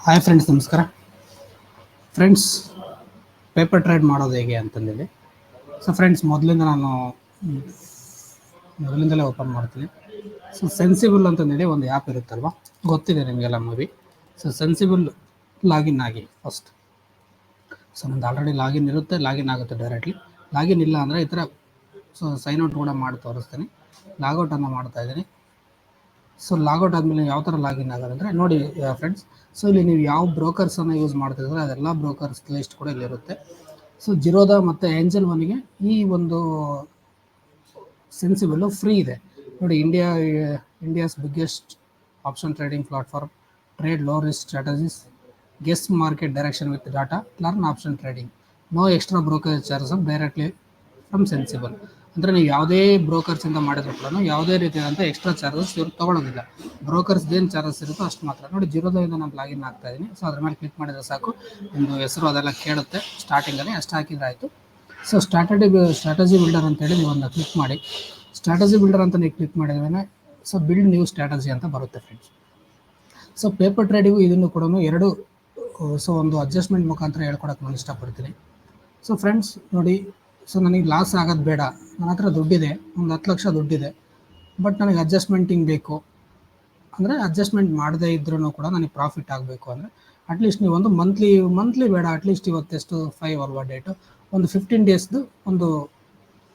Hi friends, ನಮಸ್ಕಾರ friends. Paper trade ಮಾಡೋದು ಹೇಗೆ ಅಂತಂದೇಳಿ. ಸೊ ಫ್ರೆಂಡ್ಸ್, ಮೊದಲಿಂದಲೇ ಓಪನ್ ಮಾಡ್ತೀನಿ. ಸೊ ಸೆನ್ಸಿಬಲ್ ಅಂತಂದೇಳಿ ಒಂದು ಆ್ಯಪ್ ಇರುತ್ತಲ್ವ, ಗೊತ್ತಿದೆ ನಿಮಗೆಲ್ಲ ಮೂವಿ. ಸೊ ಸೆನ್ಸಿಬಲ್ ಲಾಗಿನ್ ಆಗಿ ಫಸ್ಟ್. ಸೊ ನಂದು ಆಲ್ರೆಡಿ ಲಾಗಿನ್ ಇರುತ್ತೆ, ಲಾಗಿನ್ ಆಗುತ್ತೆ ಡೈರೆಕ್ಟ್ಲಿ. ಲಾಗಿನ್ ಇಲ್ಲ ಅಂದರೆ ಈ ಥರ ಸೈನ್ ಔಟ್ ಕೂಡ ಮಾಡಿ ತೋರಿಸ್ತೀನಿ. ಲಾಗೌಟನ್ನು ಮಾಡ್ತಾಯಿದ್ದೀನಿ. ಸೊ ಲಾಗೌಟ್ ಆದಮೇಲೆ ಯಾವ ಥರ ಲಾಗಿನ್ ಆಗೋದಂದರೆ ನೋಡಿ ಫ್ರೆಂಡ್ಸ್. ಸೊ ಇಲ್ಲಿ ನೀವು ಯಾವ ಬ್ರೋಕರ್ಸನ್ನು ಯೂಸ್ ಮಾಡ್ತಿದ್ರೆ ಅದೆಲ್ಲ ಬ್ರೋಕರ್ಸ್ ಲಿಸ್ಟ್ ಕೂಡ ಇಲ್ಲಿರುತ್ತೆ. ಸೊ ಜಿರೋದಾ ಮತ್ತು ಏಂಜಲ್ ಒನ್ಗೆ ಈ ಒಂದು ಸೆನ್ಸಿಬಲ್ಲು ಫ್ರೀ ಇದೆ ನೋಡಿ. India's biggest option trading platform, trade low risk strategies, guess market direction with data, learn option trading, no extra brokerage charges directly from Sensibull. ಅಂದರೆ ನೀವು ಯಾವುದೇ ಬ್ರೋಕರ್ಸಿಂದ ಮಾಡಿದ್ರು ಕೂಡ ಯಾವುದೇ ರೀತಿಯಾದಂಥ ಎಕ್ಸ್ಟ್ರಾ ಚಾರ್ಜಸ್ ಇವ್ರು ತೊಗೊಳೋದಿಲ್ಲ. ಬ್ರೋಕರ್ಸ್ ಏನು ಚಾರ್ಜಸ್ ಇರುತ್ತೋ ಅಷ್ಟು ಮಾತ್ರ. ನೋಡಿ, ಜಿರೋದಿಂದ ನಾನು ಲಾಗಿನ್ ಆಗ್ತಾ ಇದ್ದೀನಿ. ಸೊ ಅದ್ರ ಮೇಲೆ ಕ್ಲಿಕ್ ಮಾಡಿದರೆ ಸಾಕು, ನಿಮ್ಮದು ಹೆಸರು ಅದೆಲ್ಲ ಕೇಳುತ್ತೆ ಸ್ಟಾರ್ಟಿಂಗಲ್ಲಿ. ಅಷ್ಟು ಹಾಕಿದ್ರೆ ಆಯಿತು. ಸೊ ಸ್ಟ್ರಾಟಜಿ ಬಿಲ್ಡರ್ ಅಂತೇಳಿ ನೀವು ಒಂದು ಕ್ಲಿಕ್ ಮಾಡಿ. ಸ್ಟ್ರಾಟಜಿ ಬಿಲ್ಡರ್ ಅಂತ ನೀವು ಕ್ಲಿಕ್ ಮಾಡಿದ್ರೆ ಸೊ ಬಿಲ್ಡ್ ನ್ಯೂ ಸ್ಟ್ರಾಟಜಿ ಅಂತ ಬರುತ್ತೆ ಫ್ರೆಂಡ್ಸ್. ಸೊ ಪೇಪರ್ ಟ್ರೇಡಿಗೂ ಇದನ್ನು ಕೂಡ ಎರಡು ಒಂದು ಅಡ್ಜಸ್ಟ್ಮೆಂಟ್ ಮುಖಾಂತರ ಹೇಳ್ಕೊಡೋಕೆ ನಾನು ಇಷ್ಟಪಡ್ತೀನಿ. ಸೊ ಫ್ರೆಂಡ್ಸ್ ನೋಡಿ, ಸೊ ನನಗೆ ಲಾಸ್ ಆಗೋದು ಬೇಡ. ನನ್ನ ಹತ್ರ ದುಡ್ಡಿದೆ, ಒಂದು 10 ಲಕ್ಷ ದುಡ್ಡಿದೆ. ಬಟ್ ನನಗೆ ಅಡ್ಜಸ್ಟ್ಮೆಂಟಿಂಗ್ ಬೇಕು ಅಂದರೆ, ಅಡ್ಜಸ್ಟ್ಮೆಂಟ್ ಮಾಡದೇ ಇದ್ರೂ ಕೂಡ ನನಗೆ ಪ್ರಾಫಿಟ್ ಆಗಬೇಕು ಅಂದರೆ ಅಟ್ಲೀಸ್ಟ್ ನೀವು ಒಂದು ಮಂತ್ಲಿ ಬೇಡ, ಅಟ್ಲೀಸ್ಟ್ ಇವತ್ತೆಷ್ಟು 5 ಅಲ್ವಾ ಡೇಟು, ಒಂದು 15 ಡೇಸ್ದು ಒಂದು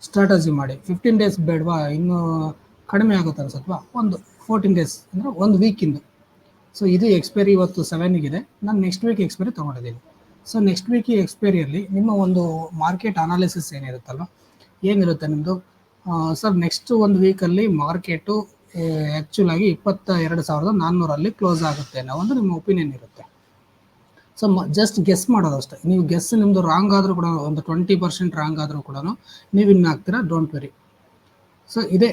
ಸ್ಟ್ರಾಟಜಿ ಮಾಡಿ. 15 ಡೇಸ್ ಬೇಡವಾ, ಇನ್ನೂ ಕಡಿಮೆ ಆಗುತ್ತೆ ಅನ್ಸತ್ವಾ, ಒಂದು 14 ಡೇಸ್ ಅಂದರೆ ಒಂದು ವೀಕಿಂದು. ಸೊ ಇದು ಎಕ್ಸ್ಪೈರಿ ಇವತ್ತು 7ಗಿದೆ. ನಾನು ನೆಕ್ಸ್ಟ್ ವೀಕ್ ಎಕ್ಸ್ಪೈರಿ ತೊಗೊಂಡಿದ್ದೀನಿ. ಸೊ ನೆಕ್ಸ್ಟ್ ವೀಕ್ ಎಕ್ಸ್ಪೈರಿಯಲ್ಲಿ ನಿಮ್ಮ ಒಂದು ಮಾರ್ಕೆಟ್ ಅನಾಲಿಸಿಸ್ ಏನಿರುತ್ತಲ್ವ, ಏನಿರುತ್ತೆ ನಿಮ್ಮದು ಸರ್ ನೆಕ್ಸ್ಟ್ ಒಂದು ವೀಕಲ್ಲಿ ಮಾರ್ಕೆಟು ಆ್ಯಕ್ಚುಲಾಗಿ 22,400 ಕ್ಲೋಸ್ ಆಗುತ್ತೆ ಅನ್ನೋ ಒಂದು ನಿಮ್ಮ ಒಪಿನಿಯನ್ ಇರುತ್ತೆ. ಸೊ ಜಸ್ಟ್ ಗೆಸ್ ಮಾಡೋದಷ್ಟೇ. ನೀವು ಗೆಸ್ ನಿಮ್ಮದು ರಾಂಗ್ ಆದರೂ ಕೂಡ, ಒಂದು 20% ರಾಂಗ್ ಆದರೂ ಕೂಡ ನೀವು ಇನ್ನು ಆಗ್ತೀರಾ, ಡೋಂಟ್ ವೆರಿ. ಸೊ ಇದೇ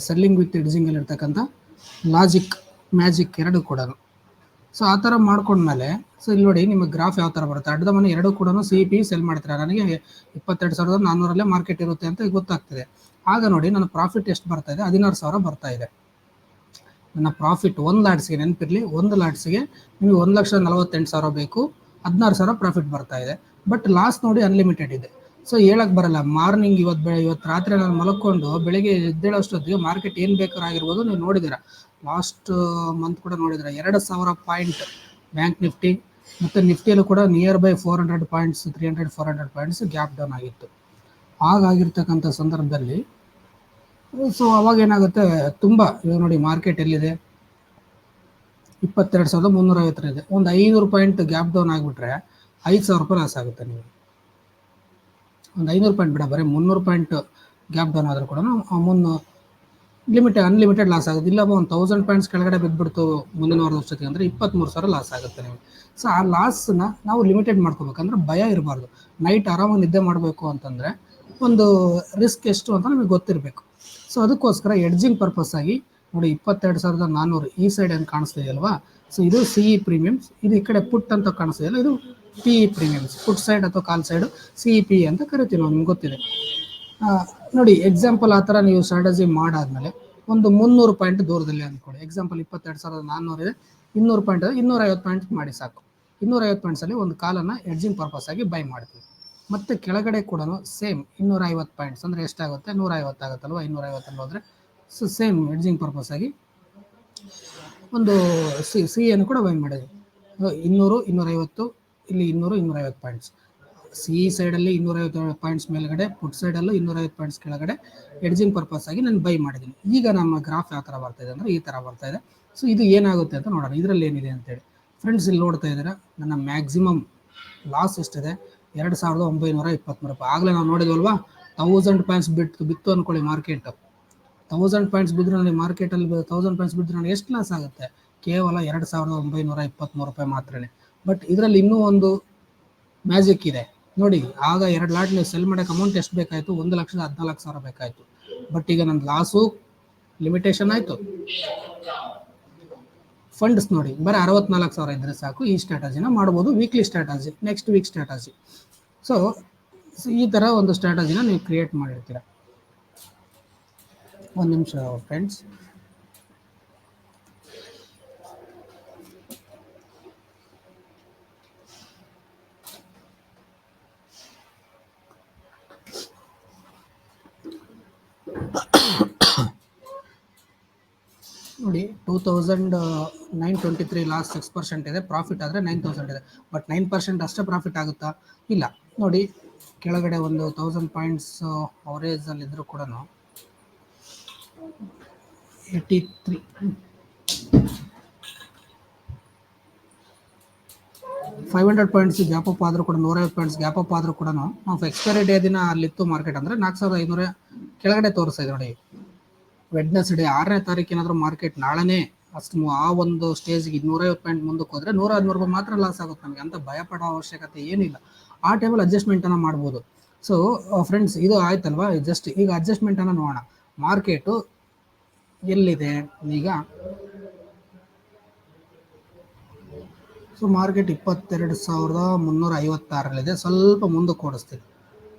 ಸೆಲ್ಲಿಂಗ್ ವಿತ್ ಎಡ್ಜಿಂಗಲ್ಲಿ ಇರ್ತಕ್ಕಂಥ ಲಾಜಿಕ್, ಮ್ಯಾಜಿಕ್ ಎರಡು ಕೂಡ. ಸೊ ಆ ಥರ ಮಾಡ್ಕೊಂಡ್ಮೇಲೆ ಸೊ ಇಲ್ಲಿ ನೋಡಿ, ನಿಮ್ಮ ಗ್ರಾಫ್ ಯಾವ ಥರ ಬರುತ್ತೆ. ಅಡ್ಡ ಮನೆ ಎರಡೂ ಕೂಡ CP ಸೆಲ್ ಮಾಡ್ತೀರಾ. ನನಗೆ 22,400 ಮಾರ್ಕೆಟ್ ಇರುತ್ತೆ ಅಂತ ಗೊತ್ತಾಗ್ತಿದೆ. ಆಗ ನೋಡಿ ನನ್ನ ಪ್ರಾಫಿಟ್ ಎಷ್ಟು ಬರ್ತಾ ಇದೆ, 16,000 ಬರ್ತಾ ಇದೆ. ನನ್ನ ಪ್ರಾಫಿಟ್ ಒಂದು ಲಾಟ್ಸ್ಗೆ, ನೆನಪಿರಲಿ, ಒಂದು ಲಾಟ್ಸ್ಗೆ ನಿಮಗೆ 1,48,000 ಬೇಕು, 16,000 ಪ್ರಾಫಿಟ್ ಬರ್ತಾ ಇದೆ. ಬಟ್ ಲಾಸ್ ನೋಡಿ ಅನ್ಲಿಮಿಟೆಡ್ ಇದೆ. ಸೊ ಹೇಳಕ್ಕೆ ಬರಲ್ಲ. ಮಾರ್ನಿಂಗ್ ಇವತ್ತು ರಾತ್ರಿ ನಾನು ಮಲ್ಕೊಂಡು ಬೆಳಗ್ಗೆ ಎದ್ದೇಳೋಷ್ಟೊತ್ತಿಗೆ ಮಾರ್ಕೆಟ್ ಏನು ಬೇಕಾಗಿರ್ಬೋದು. ನೀವು ನೋಡಿದ್ದೀರಾ, ಲಾಸ್ಟ್ ಮಂತ್ ಕೂಡ ನೋಡಿದ್ರೆ 2,000 ಪಾಯಿಂಟ್ ಬ್ಯಾಂಕ್ ನಿಫ್ಟಿ ಮತ್ತು ನಿಫ್ಟಿಯಲ್ಲೂ ಕೂಡ near by 400 points, 300-400 points gap down ಆಗಿತ್ತು. ಹಾಗಾಗಿರ್ತಕ್ಕಂಥ ಸಂದರ್ಭದಲ್ಲಿ ಸೊ ಅವಾಗ ಏನಾಗುತ್ತೆ, ತುಂಬ ಇವಾಗ ನೋಡಿ ಮಾರ್ಕೆಟ್ ಎಲ್ಲಿದೆ, 22,350 ಇದೆ. ಒಂದು 500 ಪಾಯಿಂಟ್ ಗ್ಯಾಪ್ ಡೌನ್ ಆಗಿಬಿಟ್ರೆ 5,000 ರೂಪಾಯಿ ಲಾಸ್ ಆಗುತ್ತೆ ನಿಮಗೆ. ಒಂದು 500 ಪಾಯಿಂಟ್ ಬೇಡ, ಬರೀ 300 ಪಾಯಿಂಟ್ ಗ್ಯಾಪ್ ಡೌನ್ ಆದರೂ ಕೂಡ ಅನ್ಲಿಮಿಟೆಡ್ ಲಾಸ್ ಆಗುತ್ತೆ. ಇಲ್ಲ ಒಂದು 1000 ಪಾಯಿಂಟ್ಸ್ ಕೆಳಗಡೆ ಬಿದ್ದುಬಿಡ್ತು ಮುಂದಿನ ವಾರದ ವರ್ಷಕ್ಕೆ ಅಂದರೆ 23,000 ಲಾಸ್ ಆಗುತ್ತೆ ನಿಮಗೆ. ಸೊ ಆ ಲಾಸ್ನ ನಾವು ಲಿಮಿಟೆಡ್ ಮಾಡ್ಕೋಬೇಕಂದ್ರೆ ಭಯ ಇರಬಾರ್ದು. ನೈಟ್ ಆರಾಮಾಗಿ ನಿದ್ದೆ ಮಾಡಬೇಕು ಅಂತಂದರೆ ಒಂದು ರಿಸ್ಕ್ ಎಷ್ಟು ಅಂತ ನಮಗೆ ಗೊತ್ತಿರಬೇಕು. ಸೊ ಅದಕ್ಕೋಸ್ಕರ ಎಡ್ಜಿಂಗ್ ಪರ್ಪಸ್ ಆಗಿ ನೋಡಿ, 22,400 ಈ ಸೈಡ್ ಏನು ಕಾಣಿಸ್ತಿದೆಯಲ್ವಾ, ಸೊ ಇದು CE ಪ್ರೀಮಿಯಮ್ಸ್. ಇದು ಈ ಕಡೆ ಪುಟ್ ಅಂತ ಕಾಣಿಸ್ತಿದೆಯಲ್ಲ, ಇದು PE ಪ್ರೀಮಿಯಮ್ಸ್. ಪುಟ್ ಸೈಡ್ ಅಥವಾ ಕಾಲ್ ಸೈಡು CEP ಅಂತ ಕರಿತೀವಿ ನಾವು, ನಿಮ್ಗೆ ಗೊತ್ತಿದೆ ನೋಡಿ. ಎಕ್ಸಾಂಪಲ್ ಆ ಥರ ನೀವು ಸ್ಟ್ರಾಟಜಿ ಮಾಡಾದ್ಮೇಲೆ ಒಂದು 300 ಪಾಯಿಂಟ್ ದೂರದಲ್ಲಿ ಅಂದ್ಕೊಳ್ಳಿ. ಎಕ್ಸಾಂಪಲ್ 22,400 ಇದೆ, 200 ಪಾಯಿಂಟ್, 250 ಪಾಯಿಂಟ್ ಮಾಡಿ ಸಾಕು. 250 ಪಾಯಿಂಟ್ಸಲ್ಲಿ ಒಂದು ಕಾಲನ್ನು ಎಡ್ಜಿಂಗ್ ಪರ್ಪಸ್ ಆಗಿ ಬೈ ಮಾಡ್ತೀವಿ. ಮತ್ತು ಕೆಳಗಡೆ ಕೂಡ ಸೇಮ್ 250 ಪಾಯಿಂಟ್ಸ್ ಅಂದರೆ ಎಷ್ಟಾಗುತ್ತೆ, 150 ಆಗುತ್ತಲ್ವ. 250 ಹೋದರೆ ಸೊ ಸೇಮ್ ಎಡ್ಜಿಂಗ್ ಪರ್ಪಸ್ ಆಗಿ ಒಂದು ಸಿಯನ್ನು ಕೂಡ ಬೈ ಮಾಡಿದ್ವಿ. 200, 250, ಇಲ್ಲಿ 200, 250 ಪಾಯಿಂಟ್ಸ್. CE ಸೈಡಲ್ಲಿ 250 ಪಾಯಿಂಟ್ಸ್ ಮೇಲ್ಗಡೆ, ಪುಟ್ ಸೈಡಲ್ಲೂ 250 ಪಾಯಿಂಟ್ಸ್ ಕೆಳಗಡೆ ಎಡ್ಜಿಂಗ್ ಪರ್ಪಸ್ ಆಗಿ ನಾನು ಬೈ ಮಾಡಿದ್ದೀನಿ. ಈಗ ನಮ್ಮ ಗ್ರಾಫ್ ಯಾವ ಥರ ಬರ್ತಾಯಿದೆ ಅಂದರೆ ಈ ಥರ ಬರ್ತಾಯಿದೆ. ಸೊ ಇದು ಏನಾಗುತ್ತೆ ಅಂತ ನೋಡೋಣ, ಇದರಲ್ಲಿ ಏನಿದೆ ಅಂತೇಳಿ. ಫ್ರೆಂಡ್ಸ್, ಇಲ್ಲಿ ನೋಡ್ತಾ ಇದ್ದೀರಾ ನನ್ನ ಮ್ಯಾಕ್ಸಿಮಮ್ ಲಾಸ್ ಎಷ್ಟಿದೆ, 2,923 ರೂಪಾಯಿ. ಆಗಲೇ ನಾವು ನೋಡಿದ್ವಲ್ವಾ, 1000 ಪಾಯಿಂಟ್ಸ್ ಬಿತ್ತು ಅಂದ್ಕೊಳ್ಳಿ ಮಾರ್ಕೆಟ್. 1000 ಪಾಯಿಂಟ್ಸ್ ಬಿದ್ದರೆ ನನಗೆ ಮಾರ್ಕೆಟಲ್ಲಿ 1000 ಪಾಯಿಂಟ್ಸ್ ಬಿದ್ದರೆ ನನಗೆ ಎಷ್ಟು ಲಾಸ್ ಆಗುತ್ತೆ, ಕೇವಲ 2,923 ರೂಪಾಯಿ ಮಾತ್ರನೇ. ಬಟ್ ಇದರಲ್ಲಿ ಇನ್ನೂ ಒಂದು ಮ್ಯಾಜಿಕ್ ಇದೆ ನೋಡಿ. ಆಗ 2 ಲಾಟ್ ನೀವು ಸೆಲ್ ಮಾಡೋಕ್ಕೆ ಅಮೌಂಟ್ ಎಷ್ಟು ಬೇಕಾಯಿತು, 1,14,000 ಬೇಕಾಯಿತು. ಬಟ್ ಈಗ ನನ್ನ ಲಾಸು ಲಿಮಿಟೇಷನ್ ಆಯಿತು. ಫಂಡ್ಸ್ ನೋಡಿ, ಬರೀ 64,000 ಇದ್ದರೆ ಸಾಕು. ಈ ಸ್ಟ್ರಾಟಜಿನ ಮಾಡ್ಬೋದು, weekly strategy, next week strategy. So ಈ ಥರ ಒಂದು ಸ್ಟ್ರಾಟಜಿನ ನೀವು ಕ್ರಿಯೇಟ್ ಮಾಡಿರ್ತೀರ. ಒಂದು ನಿಮಿಷ ಫ್ರೆಂಡ್ಸ್. ನೋಡಿ 2023 ಲಾಸ್ಟ್ 6% ಇದೆ, ಪ್ರಾಫಿಟ್ ಆದರೆ 9000 ಇದೆ. ಬಟ್ 9% ಅಷ್ಟೇ ಪ್ರಾಫಿಟ್ ಆಗುತ್ತಾ? ಇಲ್ಲ. ನೋಡಿ ಕೆಳಗಡೆ ಒಂದು 1000 ಪಾಯಿಂಟ್ಸ್ ಅವರೇಜಲ್ಲಿ ಇದ್ರೂ ಕೂಡ 83 500 ಪಾಯಿಂಟ್ಸ್ ಗ್ಯಾಪ್ ಅಪ್ ಆದರೂ ಕೂಡ 150 ಪಾಯಿಂಟ್ಸ್ ಗ್ಯಾಪ್ ಅಪ್ ಆದರೂ ಕೂಡ ನಾವು ಎಕ್ಸ್ಪೈರಿ ಡೇ ದಿನ ಅಲ್ಲಿತ್ತು ಮಾರ್ಕೆಟ್ ಅಂದರೆ 4500 ಕೆಳಗಡೆ ತೋರಿಸ್ತಾ ಇದೆ. ನೋಡಿ ವೆಡ್ನೆಸ್ಡೇ 6ನೇ ತಾರೀಕು ಏನಾದರೂ ಮಾರ್ಕೆಟ್ ನಾಳೆನೇ ಅಷ್ಟು ಆ ಒಂದು ಸ್ಟೇಜ್ಗೆ 250 ಪಾಯಿಂಟ್ ಮುಂದಕ್ಕೆ ಹೋದರೆ 113 ರೂಪಾಯಿ ಮಾತ್ರ ಲಾಸ್ ಆಗುತ್ತೆ. ನಮಗೆ ಅಂತ ಭಯಪಡೋ ಅವಶ್ಯಕತೆ ಏನಿಲ್ಲ. ಆ ಟೈಮಲ್ಲಿ ಅಡ್ಜಸ್ಟ್ಮೆಂಟನ್ನು ಮಾಡ್ಬೋದು. ಸೊ ಫ್ರೆಂಡ್ಸ್, ಇದು ಆಯ್ತಲ್ವಾ? ಜಸ್ಟ್ ಈಗ ಅಡ್ಜಸ್ಟ್ಮೆಂಟನ್ನು ನೋಡೋಣ. ಮಾರ್ಕೆಟು ಎಲ್ಲಿದೆ ಈಗ? ಸೊ ಮಾರ್ಕೆಟ್ 22,356ರಲ್ಲಿದೆ. ಸ್ವಲ್ಪ ಮುಂದಕ್ಕೆ ಓಡಿಸ್ತೀವಿ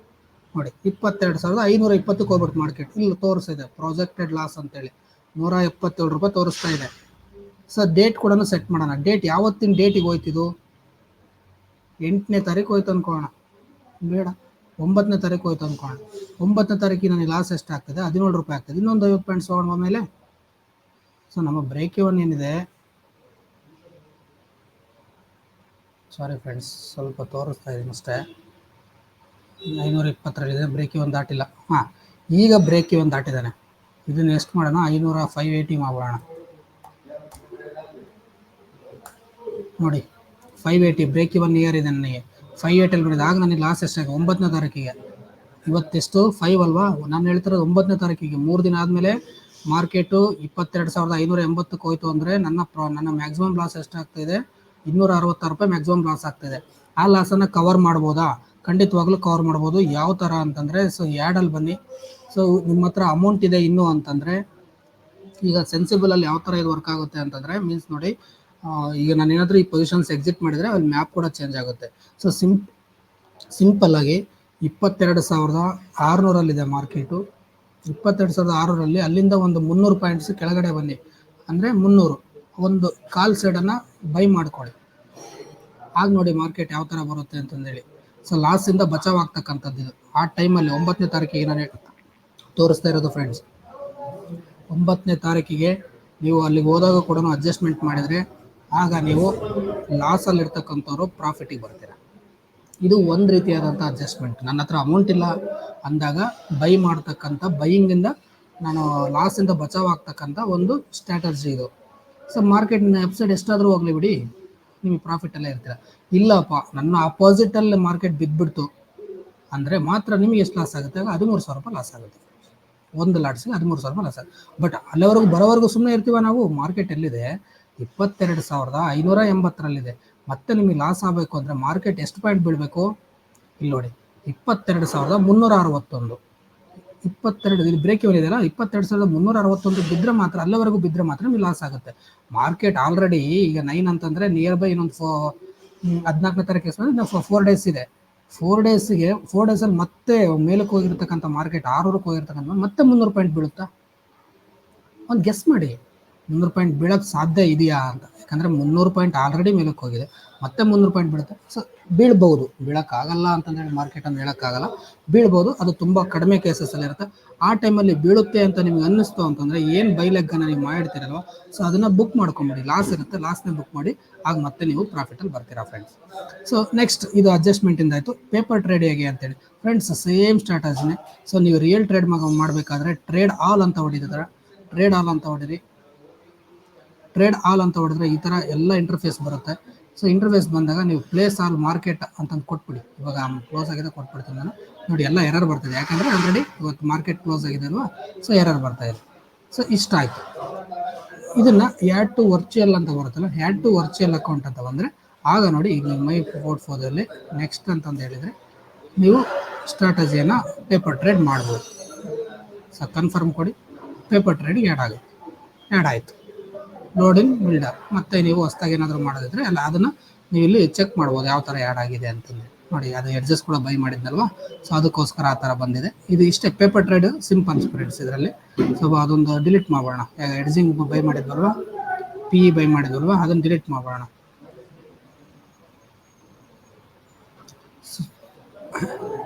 ನೋಡಿ. 22,520ಕ್ಕೆ ಹೋಗ್ಬಿಟ್ಟು ಮಾರ್ಕೆಟ್ ಇಲ್ಲಿ ತೋರಿಸಿದೆ ಪ್ರಾಜೆಕ್ಟೆಡ್ ಲಾಸ್ ಅಂತೇಳಿ 177 ರೂಪಾಯಿ ತೋರಿಸ್ತಾ ಇದೆ. ಸೊ ಡೇಟ್ ಕೂಡ ಸೆಟ್ ಮಾಡೋಣ. ಡೇಟ್ ಯಾವತ್ತಿನ ಡೇಟಿಗೆ ಹೋಯ್ತಿದ್ದು? 8ನೇ ತಾರೀಕು ಹೋಯ್ತು ಅನ್ಕೋಣ, ಬೇಡ 9ನೇ ತಾರೀಕು ಹೋಯ್ತು ಅನ್ಕೋಣ. 9ನೇ ತಾರೀಕಿಗೆ ನನಗೆ ಲಾಸ್ ಎಷ್ಟಾಗ್ತದೆ? 17 ರೂಪಾಯಿ ಆಗ್ತದೆ. ಇನ್ನೊಂದು 50 ಪಾಯಿಂಟ್ಸ್ ತೊಗೊಂಡು ಮೇಲೆ. ಸೊ ನಮ್ಮ ಬ್ರೇಕ್ ಇವನ್ ಏನಿದೆ, ಸಾರಿ ಫ್ರೆಂಡ್ಸ್, ಸ್ವಲ್ಪ ತೋರಿಸ್ತಾ ಇದ್ದೀನಿ ಅಷ್ಟೇ. 520ರಲ್ಲಿದೆ, ಬ್ರೇಕ್ ಇವನ್ ದಾಟಿಲ್ಲ. ಹಾಂ, ಈಗ ಬ್ರೇಕ್ ಇವನ್ ದಾಟಿದ್ದಾನೆ. ಇದನ್ನು ಎಷ್ಟು ಮಾಡೋಣ? 580 ಮಾಡೋಣ. ನೋಡಿ 580 ಬ್ರೇಕ್ ಇವನ್ ನಿಯರ್ ಇದೆ ನನಗೆ. 580 ನೋಡಿದ ಆಗ ನನಗೆ ಲಾಸ್ ಎಷ್ಟಾಗಿದೆ? 9ನೇ ತಾರೀಕಿಗೆ. ಇವತ್ತೆಷ್ಟು? 5 ಅಲ್ವಾ? ನಾನು ಹೇಳ್ತಿರೋದು 9ನೇ ತಾರೀಕಿಗೆ. 3 ದಿನ ಆದಮೇಲೆ ಮಾರ್ಕೆಟು 22,580ಕ್ಕೆ ಹೋಯ್ತು ಅಂದರೆ ನನ್ನ ಮ್ಯಾಕ್ಸಿಮಮ್ ಲಾಸ್ ಎಷ್ಟಾಗ್ತಾಯಿದೆ? 266 ರೂಪಾಯಿ ಮ್ಯಾಕ್ಸಿಮಮ್ ಲಾಸ್ ಆಗ್ತಾಯಿದೆ. ಆ ಲಾಸನ್ನು ಕವರ್ ಮಾಡ್ಬೋದಾ? ಖಂಡಿತವಾಗ್ಲೂ ಕವರ್ ಮಾಡ್ಬೋದು. ಯಾವ ಥರ ಅಂತಂದರೆ, ಸೊ ಆ್ಯಡಲ್ಲಿ ಬನ್ನಿ. ಸೊ ನಿಮ್ಮ ಹತ್ರ ಅಮೌಂಟ್ ಇದೆ ಇನ್ನೂ ಅಂತಂದರೆ, ಈಗ ಸೆನ್ಸಿಬಲಲ್ಲಿ ಯಾವ ಥರ ಇದು ವರ್ಕ್ ಆಗುತ್ತೆ ಅಂತಂದರೆ, ಮೀನ್ಸ್ ನೋಡಿ, ಈಗ ನಾನು ಏನಾದರೂ ಈ ಪೊಸಿಷನ್ಸ್ ಎಕ್ಸಿಟ್ ಮಾಡಿದರೆ ಅಲ್ಲಿ ಮ್ಯಾಪ್ ಕೂಡ ಚೇಂಜ್ ಆಗುತ್ತೆ. ಸೊ ಸಿಂಪಲ್ಲಾಗಿ 22,600ರಲ್ಲಿದೆ ಮಾರ್ಕೆಟು. 22,600ರಲ್ಲಿ ಅಲ್ಲಿಂದ ಒಂದು 300 ಪಾಯಿಂಟ್ಸ್ ಕೆಳಗಡೆ ಬನ್ನಿ. ಅಂದರೆ 300 ಒಂದು ಕಾಲ್ ಸೈಡನ್ನು ಬೈ ಮಾಡ್ಕೊಳ್ಳಿ. ಆಗ ನೋಡಿ ಮಾರ್ಕೆಟ್ ಯಾವ ಥರ ಬರುತ್ತೆ ಅಂತಂದೇಳಿ. ಸೊ ಲಾಸಿಂದ ಬಚಾವ್ ಆಗ್ತಕ್ಕಂಥದ್ದು ಇದು. ಆ ಟೈಮಲ್ಲಿ 9ನೇ ತಾರೀಕಿಗೆ ನಾನು ತೋರಿಸ್ತಾ ಇರೋದು ಫ್ರೆಂಡ್ಸ್. 9ನೇ ತಾರೀಕಿಗೆ ನೀವು ಅಲ್ಲಿಗೆ ಹೋದಾಗ ಕೂಡ ಅಡ್ಜಸ್ಟ್ಮೆಂಟ್ ಮಾಡಿದರೆ ಆಗ ನೀವು ಲಾಸಲ್ಲಿರ್ತಕ್ಕಂಥವ್ರು ಪ್ರಾಫಿಟಿಗೆ ಬರ್ತೀರ. ಇದು ಒಂದು ರೀತಿಯಾದಂಥ ಅಡ್ಜಸ್ಟ್ಮೆಂಟ್. ನನ್ನ ಹತ್ರ ಅಮೌಂಟ್ ಇಲ್ಲ ಅಂದಾಗ ಬೈ ಮಾಡ್ತಕ್ಕಂಥ, ಬೈಯಿಂಗಿಂದ ನಾನು ಲಾಸಿಂದ ಬಚಾವ್ ಆಗ್ತಕ್ಕಂಥ ಒಂದು ಸ್ಟ್ರಾಟಜಿ ಇದು. ಸೊ ಮಾರ್ಕೆಟ್ನ ವೆಬ್ಸೈಟ್ ಎಷ್ಟಾದರೂ ಹೋಗಲಿ ಬಿಡಿ, ನಿಮಗೆ ಪ್ರಾಫಿಟಲ್ಲೇ ಇರ್ತೀರ. ಇಲ್ಲಪ್ಪ ನನ್ನ ಅಪೋಸಿಟಲ್ಲಿ ಮಾರ್ಕೆಟ್ ಬಿದ್ದುಬಿಡ್ತು ಅಂದರೆ ಮಾತ್ರ ನಿಮಗೆ ಎಷ್ಟು ಲಾಸ್ ಆಗುತ್ತೆ? ಆಗ 13,000 ರೂಪಾಯಿ ಲಾಸ್ ಆಗುತ್ತೆ. ಒಂದು ಲಾಟ್ಸಿಗೆ 13,000 ರೂಪಾಯಿ ಲಾಸ್ ಆಗುತ್ತೆ. ಬಟ್ ಅಲ್ಲಿವರೆಗೂ ಬರೋವರೆಗೂ ಸುಮ್ಮನೆ ಇರ್ತೀವ ನಾವು. ಮಾರ್ಕೆಟ್ ಎಲ್ಲಿದೆ? 22,580ರಲ್ಲಿದೆ. ಮತ್ತೆ ನಿಮಗೆ ಲಾಸ್ ಆಗಬೇಕು ಅಂದರೆ ಮಾರ್ಕೆಟ್ ಎಷ್ಟು ಪಾಯಿಂಟ್ ಬೀಳಬೇಕು? ಇಲ್ಲಿ ನೋಡಿ 22,361. 22 ಇದು ಬ್ರೇಕ್ ಇವನ್ ಇದೆಯಲ್ಲ, 22,361 ಬಿದ್ದರೆ ಮಾತ್ರ, ಅಲ್ಲಿವರೆಗೂ ಬಿದ್ದರೆ ಮಾತ್ರ ನಿಮಗೆ ಲಾಸ್ ಆಗುತ್ತೆ. ಮಾರ್ಕೆಟ್ ಆಲ್ರೆಡಿ ಈಗ 9 ಅಂತಂದರೆ ನಿಯರ್ ಬೈ ಇನ್ನೊಂದು 14ನೇ ತಾರೀಕು ಇನ್ನು 4 ಡೇಸ್ ಇದೆ. 4 ಡೇಸಲ್ಲಿ ಮತ್ತೆ ಮೇಲಕ್ಕೆ ಹೋಗಿರ್ತಕ್ಕಂಥ ಮಾರ್ಕೆಟ್ 600ಕ್ಕೆ ಹೋಗಿರ್ತಕ್ಕಂಥ ಮತ್ತೆ 300 ಪಾಯಿಂಟ್ ಬೀಳುತ್ತಾ? ಒಂದು ಗೆಸ್ ಮಾಡಿ, 300 ಪಾಯಿಂಟ್ ಬೀಳೋಕ್ಕೆ ಸಾಧ್ಯ ಇದೆಯಾ ಅಂತ. ಯಾಕಂದರೆ 300 ಪಾಯಿಂಟ್ ಆಲ್ರೆಡಿ ಮೇಲಕ್ಕೆ ಹೋಗಿದೆ, ಮತ್ತೆ 300 ಪಾಯಿಂಟ್ ಬೀಳುತ್ತೆ. ಸೊ ಬೀಳ್ಬೋದು, ಬೀಳೋಕ್ಕಾಗಲ್ಲ ಅಂತಂದೇಳಿ ಮಾರ್ಕೆಟ್ ಅಂತ ಹೇಳೋಕ್ಕಾಗಲ್ಲ, ಬೀಳ್ಬೋದು. ಅದು ತುಂಬ ಕಡಿಮೆ ಕೇಸಸ್ಸಲ್ಲಿರುತ್ತೆ. ಆ ಟೈಮಲ್ಲಿ ಬೀಳುತ್ತೆ ಅಂತ ನಿಮ್ಗೆ ಅನ್ನಿಸ್ತು ಅಂತಂದರೆ ಏನು ಬೈಲೆಗ್ಗನ್ನು ನೀವು ಮಾಡಿರ್ತೀರಲ್ವ, ಸೊ ಅದನ್ನು ಬುಕ್ ಮಾಡ್ಕೊಂಬಿಡಿ. ಲಾಸ್ ಇರುತ್ತೆ, ಲಾಸ್ನೇ ಬುಕ್ ಮಾಡಿ, ಆಗ ಮತ್ತೆ ನೀವು ಪ್ರಾಫಿಟಲ್ಲಿ ಬರ್ತೀರಾ ಫ್ರೆಂಡ್ಸ್. ಸೊ ನೆಕ್ಸ್ಟ್ ಇದು ಅಡ್ಜಸ್ಟ್ಮೆಂಟಿಂದ ಆಯಿತು. ಪೇಪರ್ ಟ್ರೇಡ್ ಹೇಗೆ ಅಂತೇಳಿ ಫ್ರೆಂಡ್ಸ್, ಸೇಮ್ ಸ್ಟ್ರಾಟಜಿನೇ. ಸೊ ನೀವು ರಿಯಲ್ ಟ್ರೇಡ್ ಮಾಡಬೇಕಾದ್ರೆ ಟ್ರೇಡ್ ಆಲ್ ಅಂತ ಹೊಡಿತಾರೆ. ಟ್ರೇಡ್ ಆಲ್ ಅಂತ ಹೊಡಿರಿ. ಟ್ರೇಡ್ ಆಲ್ ಅಂತ ಹೊಡೆದ್ರೆ ಈ ಥರ ಎಲ್ಲ ಇಂಟರ್ಫೇಸ್ ಬರುತ್ತೆ. ಸೊ ಇಂಟರ್ಫೇಸ್ ಬಂದಾಗ ನೀವು ಪ್ಲೇಸ್ ಆಲ್ ಮಾರ್ಕೆಟ್ ಅಂತಂದು ಕೊಟ್ಬಿಡಿ. ಇವಾಗ ಕ್ಲೋಸ್ ಆಗಿದೆ ಕೊಟ್ಬಿಡ್ತೀನಿ ನಾನು. ನೋಡಿ ಎಲ್ಲ ಎರರ್ ಬರ್ತಿದೆ, ಯಾಕಂದರೆ ಆಲ್ರೆಡಿ ಇವತ್ತು ಮಾರ್ಕೆಟ್ ಕ್ಲೋಸ್ ಆಗಿದೆ ಅಲ್ವಾ, ಸೊ ಎರರ್ ಬರ್ತಾಯಿದೆ. ಸೊ ಇಷ್ಟ ಆಯಿತು. ಇದನ್ನು ಆ್ಯಡ್ ಟು ವರ್ಚುವಲ್ ಅಂತ ಬರುತ್ತಲ್ಲ, ಆ್ಯಡ್ ಟು ವರ್ಚುವಲ್ ಅಕೌಂಟ್ ಅಂತ ಬಂದರೆ ಆಗ ನೋಡಿ, ಈಗ ಮೈ ಪೋರ್ಟ್ಫೋಲಿಯೋದಲ್ಲಿ ನೆಕ್ಸ್ಟ್ ಅಂತಂದು ಹೇಳಿದರೆ ನೀವು ಸ್ಟ್ರಾಟಜಿಯನ್ನು ಪೇಪರ್ ಟ್ರೇಡ್ ಮಾಡ್ಬೋದು. ಸೊ ಕನ್ಫರ್ಮ್ ಕೊಡಿ, ಪೇಪರ್ ಟ್ರೇಡಿಗೆ ಆ್ಯಡ್ ಆಯಿತು. Loading builder. ಮತ್ತು ನೀವು ಹೊಸ್ದಾಗಿ ಏನಾದರೂ ಮಾಡೋದಿದ್ರೆ ಅಲ್ಲ, ಅದನ್ನು ನೀವು ಇಲ್ಲಿ ಚೆಕ್ ಮಾಡ್ಬೋದು ಯಾವ ಥರ ಆ್ಯಡ್ ಆಗಿದೆ ಅಂತಂದು. ನೋಡಿ ಅದು ಎಡ್ಜಸ್ ಕೂಡ ಬೈ ಮಾಡಿದ್ನಲ್ವ, ಸೊ ಅದಕ್ಕೋಸ್ಕರ ಆ ಥರ ಬಂದಿದೆ. ಇದು ಇಷ್ಟೇ ಪೇಪರ್ ಟ್ರೇಡ್, ಸಿಂಪಲ್ ಸ್ಪ್ರೆಡ್ಸ್ ಇದರಲ್ಲಿ. ಸೊ ಅದೊಂದು ಡಿಲೀಟ್ ಮಾಡೋಣ. ಎಡ್ಜಿಂಗ್ ಬೈ ಮಾಡಿದ್ವಲ್ವ, ಪಿ ಬೈ ಮಾಡಿದ್ವಲ್ವ, ಅದನ್ನು ಡಿಲೀಟ್ ಮಾಡೋಣ.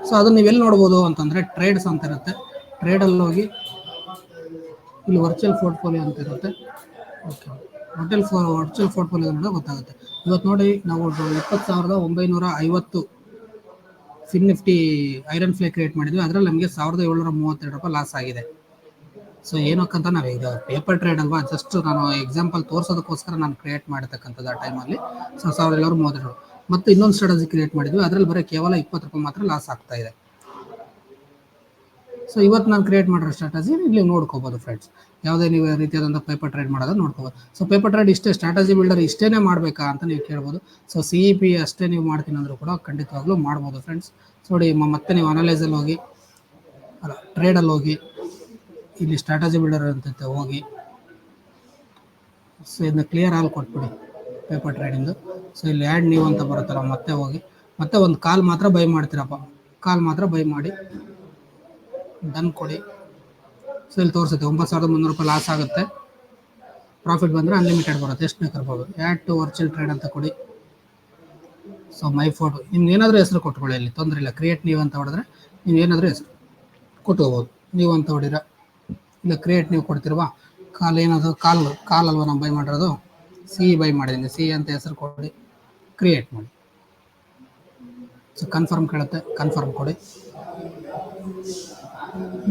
ಸೊ ಅದನ್ನು ನೀವೆಲ್ಲಿ ನೋಡ್ಬೋದು ಅಂತಂದರೆ ಟ್ರೇಡ್ಸ್ ಅಂತ ಇರುತ್ತೆ. ಟ್ರೇಡಲ್ಲಿ ಹೋಗಿ ಇಲ್ಲಿ ವರ್ಚುವಲ್ ಪೋರ್ಟ್ಫೋಲಿಯೋ ಅಂತ ಇರುತ್ತೆ. ಓಕೆ, ವರ್ಚುವಲ್ ಪೋರ್ಟ್ಫೋಲಿಯೋ ನೋಡಿದ್ರೆ ಗೊತ್ತಾಗುತ್ತೆ. ಇವತ್ತು ನೋಡಿ ನಾವು 20,950 ಫಿನ್ ನಿಫ್ಟಿ ಐರನ್ ಫ್ಲೇ ಕ್ರಿಯೇಟ್ ಮಾಡಿದ್ವಿ. ಅದರಲ್ಲಿ ನಮಗೆ 1,732 ರೂಪಾಯಿ ಲಾಸ್ ಆಗಿದೆ. ಸೊ ಏನಕ್ಕಂತ ನಾವು ಈಗ ಪೇಪರ್ ಟ್ರೇಡ್ ಅಲ್ವಾ, ಜಸ್ಟ್ ನಾನು ಎಕ್ಸಾಂಪಲ್ ತೋರಿಸೋದಕ್ಕೋಸ್ಕರ ನಾನು ಕ್ರಿಯೇಟ್ ಮಾಡಿರ್ತಕ್ಕಂಥದ್ದು ಆ ಟೈಮಲ್ಲಿ. ಸೊ 1,732. ಮತ್ತು ಇನ್ನೊಂದು ಸ್ಟ್ರಾಟಜಿ ಕ್ರಿಯೇಟ್ ಮಾಡಿದ್ವಿ, ಅದರಲ್ಲಿ ಬರೀ ಕೇವಲ 20 ರೂಪಾಯಿ ಮಾತ್ರ ಲಾಸ್ ಆಗ್ತಾ ಇದೆ. ಸೊ ಇವತ್ತು ನಾನು ಕ್ರಿಯೇಟ್ ಮಾಡಿರೋ ಸ್ಟ್ರಾಟಜಿ ಇಲ್ಲಿ ನೋಡ್ಕೋಬೋದು ಫ್ರೆಂಡ್ಸ್. ಯಾವುದೇ ನೀವು ರೀತಿಯಾದಂಥ ಪೇಪರ್ ಟ್ರೇಡ್ ಮಾಡೋದು ನೋಡ್ಕೋಬೋದು. ಸೊ ಪೇಪರ್ ಟ್ರೇಡ್ ಇಷ್ಟೇ, ಸ್ಟ್ರಾಟಜಿ ಬಿಲ್ಡರ್ ಇಷ್ಟೇ ಮಾಡಬೇಕಾ ಅಂತ ನೀವು ಕೇಳ್ಬೋದು. ಸೊ CEP ಅಷ್ಟೇ ನೀವು ಮಾಡ್ತೀನಿ ಅಂದರೂ ಕೂಡ ಖಂಡಿತವಾಗ್ಲೂ ಮಾಡ್ಬೋದು ಫ್ರೆಂಡ್ಸ್. ಸೊ ನೋಡಿ, ಮತ್ತೆ ನೀವು ಅನಲೈಸಲ್ಲಿ ಹೋಗಿ, ಅಲ್ಲ ಟ್ರೇಡಲ್ಲಿ ಹೋಗಿ, ಇಲ್ಲಿ ಸ್ಟ್ರಾಟಜಿ ಬಿಲ್ಡರ್ ಅಂತ ಹೋಗಿ, ಸೊ ಇದನ್ನ ಕ್ಲಿಯರ್ ಆಗಿ ಕೊಟ್ಬಿಡಿ ಪೇಪರ್ ಟ್ರೇಡಿಂದು. ಸೊ ಇಲ್ಲಿ ಆ್ಯಡ್ ನೀವು ಅಂತ ಬರುತ್ತಲ್ಲ, ಮತ್ತೆ ಹೋಗಿ ಮತ್ತೆ ಒಂದು ಕಾಲ್ ಮಾತ್ರ ಬೈ ಮಾಡ್ತೀರಪ್ಪ, ಕಾಲ್ ಮಾತ್ರ ಬೈ ಮಾಡಿ ಡನ್ ಕೊಡಿ. ಸೊ ಇಲ್ಲಿ ತೋರಿಸುತ್ತೆ 9,300 ರೂಪಾಯಿ ಲಾಸ್ ಆಗುತ್ತೆ. ಪ್ರಾಫಿಟ್ ಬಂದರೆ ಅನ್ಲಿಮಿಟೆಡ್ ಬರುತ್ತೆ, ಎಷ್ಟು ಬೇಕಾದ್ರೂ ಬರ್ಬೋದು. ಆ್ಯಡ್ ಟು ವರ್ಚುವಲ್ ಟ್ರೇಡ್ ಅಂತ ಕೊಡಿ. ಸೊ ಮೈ ಫೋಟೋ, ನಿಮ್ಗೆ ಏನಾದರೂ ಹೆಸರು ಕೊಟ್ಕೊಳ್ಳಿ, ಇಲ್ಲಿ ತೊಂದರೆ ಇಲ್ಲ. ಕ್ರಿಯೇಟ್ ನೀವು ಅಂತ ಹೊಡೆದ್ರೆ ನೀವು ಏನಾದರೂ ಹೆಸರು ಕೊಟ್ಕೋಬೋದು. ನೀವು ಅಂತ ಹೊಡಿರ, ಇಲ್ಲ ಕ್ರಿಯೇಟ್ ನೀವು ಕೊಡ್ತಿರುವ ಕಾಲ್ ಏನಾದರೂ ಕಾಲ್ ಅಲ್ವಾ ನಾವು ಬೈ ಮಾಡಿರೋದು, CE ಬೈ ಮಾಡಿದ್ದೀನಿ, CE ಅಂತ ಹೆಸರು ಕೊಡಿ, ಕ್ರಿಯೇಟ್ ಮಾಡಿ. ಸೊ ಕನ್ಫರ್ಮ್ ಕೇಳುತ್ತೆ, ಕನ್ಫರ್ಮ್ ಕೊಡಿ,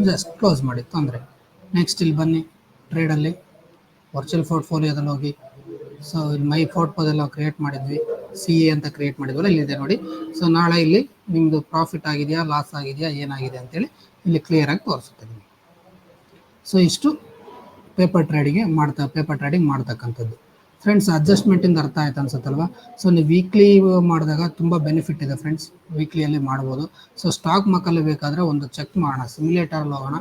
ಜಸ್ಟ್ ಕ್ಲೋಸ್ ಮಾಡಿ, ತೊಂದರೆ. ನೆಕ್ಸ್ಟ್ ಇಲ್ಲಿ ಬನ್ನಿ, ಟ್ರೇಡಲ್ಲಿ ವರ್ಚುವಲ್ ಪೋರ್ಟ್ಫೋಲಿಯೋದಲ್ಲಿ ಹೋಗಿ. ಸೊ ಇಲ್ಲಿ ಮೈ ಪೋರ್ಟ್ಫೋಲಿಯೋ ನಾವು ಕ್ರಿಯೇಟ್ ಮಾಡಿದ್ವಿ, CE ಅಂತ ಕ್ರಿಯೇಟ್ ಮಾಡಿದ್ವಲ್ಲ, ಇಲ್ಲಿದೆ ನೋಡಿ. ಸೊ ನಾಳೆ ಇಲ್ಲಿ ನಿಮ್ಮದು ಪ್ರಾಫಿಟ್ ಆಗಿದೆಯಾ, ಲಾಸ್ ಆಗಿದೆಯಾ, ಏನಾಗಿದೆ ಅಂತೇಳಿ ಇಲ್ಲಿ ಕ್ಲಿಯರಾಗಿ ತೋರಿಸುತ್ತೆ ನಿಮಗೆ. ಸೊ ಇಷ್ಟು ಪೇಪರ್ ಟ್ರೇಡಿಂಗ್ ಮಾಡ್ತಕ್ಕಂಥದ್ದು ಫ್ರೆಂಡ್ಸ್. ಅಡ್ಜಸ್ಟ್ಮೆಂಟಿಂದ ಅರ್ಥ ಆಯ್ತು ಅನ್ಸುತ್ತಲ್ವಾ. ಸೊ ನೀವು ವೀಕ್ಲಿ ಮಾಡಿದಾಗ ತುಂಬ ಬೆನಿಫಿಟ್ ಇದೆ ಫ್ರೆಂಡ್ಸ್, ವೀಕ್ಲಿಯಲ್ಲಿ ಮಾಡ್ಬೋದು. ಸೊ ಸ್ಟಾಕ್ ಮಾರ್ಕಲ್ಲಿ ಬೇಕಾದರೆ ಒಂದು ಚೆಕ್ ಮಾಡೋಣ, ಸಿಮ್ಯುಲೇಟರಲ್ಲಿ ಹೋಗೋಣ.